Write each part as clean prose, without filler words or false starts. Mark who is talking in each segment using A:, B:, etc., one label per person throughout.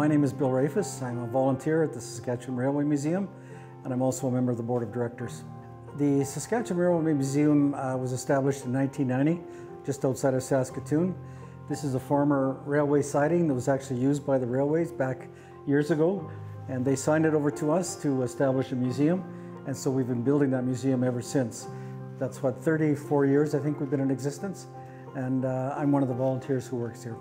A: My name is Bill Rafus. I'm a volunteer at the Saskatchewan Railway Museum, and I'm also a member of the Board of Directors. The Saskatchewan Railway Museum was established in 1990, just outside of Saskatoon. This is a former railway siding that was actually used by the railways back years ago, and they signed it over to us to establish a museum, and so we've been building that museum ever since. That's what, 34 years I think we've been in existence, and I'm one of the volunteers who works here.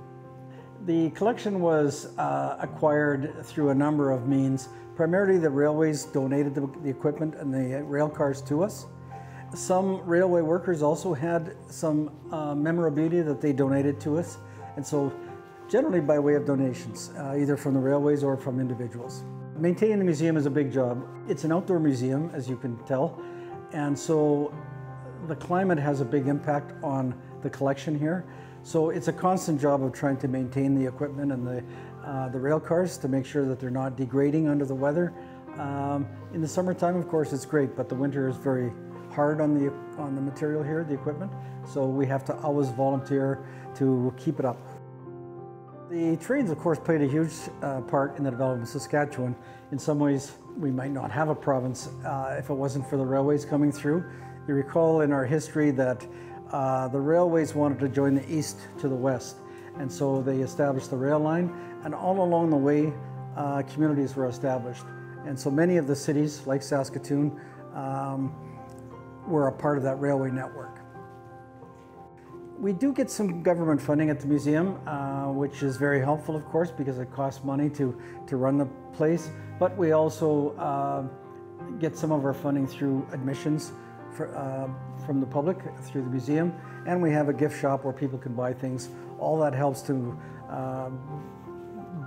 A: The collection was acquired through a number of means. Primarily the railways donated the equipment and the rail cars to us. Some railway workers also had some memorabilia that they donated to us, and so generally by way of donations, either from the railways or from individuals. Maintaining the museum is a big job. It's an outdoor museum, as you can tell, and so the climate has a big impact on the collection here. So it's a constant job of trying to maintain the equipment and the rail cars to make sure that they're not degrading under the weather. In the summertime, of course, it's great, but the winter is very hard on the material here, the equipment. So we have to always volunteer to keep it up. The trains, of course, played a huge part in the development of Saskatchewan. In some ways, we might not have a province if it wasn't for the railways coming through. You recall in our history that the railways wanted to join the east to the west, and so they established the rail line, and all along the way communities were established, and so many of the cities like Saskatoon were a part of that railway network. We do get some government funding at the museum, which is very helpful, of course, because it costs money to run the place, but we also get some of our funding through admissions from the public through the museum, and we have a gift shop where people can buy things. All that helps to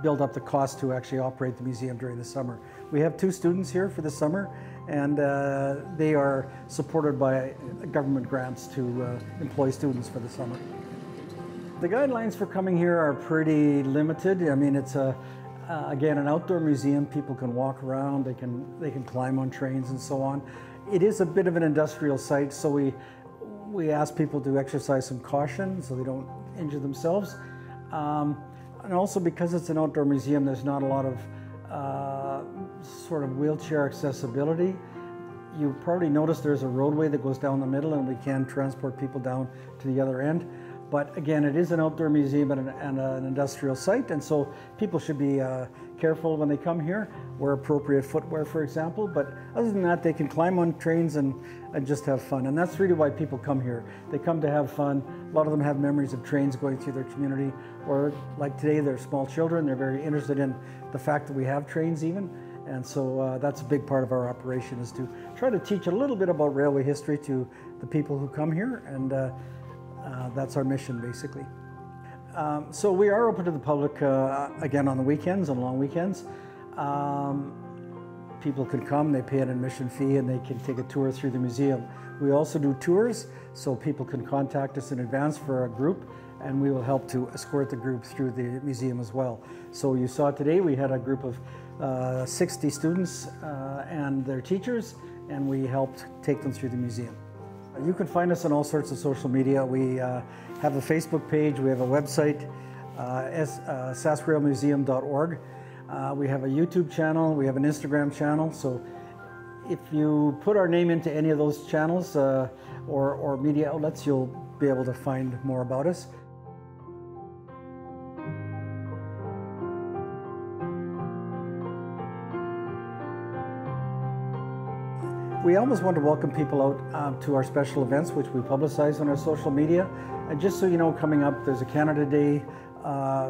A: build up the cost to actually operate the museum during the summer. We have 2 students here for the summer, and they are supported by government grants to employ students for the summer. The guidelines for coming here are pretty limited. I mean, it's again an outdoor museum. People can walk around, they can climb on trains and so on. It is a bit of an industrial site, so we ask people to exercise some caution so they don't injure themselves. And also because it's an outdoor museum, there's not a lot of sort of wheelchair accessibility. You probably noticed there's a roadway that goes down the middle, and we can transport people down to the other end. But again, it is an outdoor museum and an industrial site, and so people should be careful when they come here, wear appropriate footwear, for example. But other than that, they can climb on trains and just have fun. And that's really why people come here. They come to have fun. A lot of them have memories of trains going through their community, or like today, they're small children. They're very interested in the fact that we have trains even. And so that's a big part of our operation, is to try to teach a little bit about railway history to the people who come here, and that's our mission, basically. So we are open to the public, again, on the weekends, on long weekends. People can come, they pay an admission fee, and they can take a tour through the museum. We also do tours, so people can contact us in advance for a group, and we will help to escort the group through the museum as well. So you saw today we had a group of 60 students and their teachers, and we helped take them through the museum. You can find us on all sorts of social media. We have a Facebook page, we have a website, saskrailmuseum.org. We have a YouTube channel, we have an Instagram channel. So if you put our name into any of those channels or media outlets, you'll be able to find more about us. We always want to welcome people out to our special events, which we publicize on our social media. And just so you know, coming up, there's a Canada Day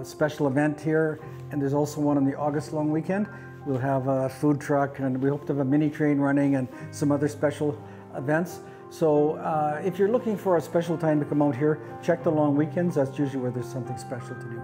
A: special event here, and there's also one on the August long weekend. We'll have a food truck, and we hope to have a mini train running and some other special events. So if you're looking for a special time to come out here, check the long weekends. That's usually where there's something special to do.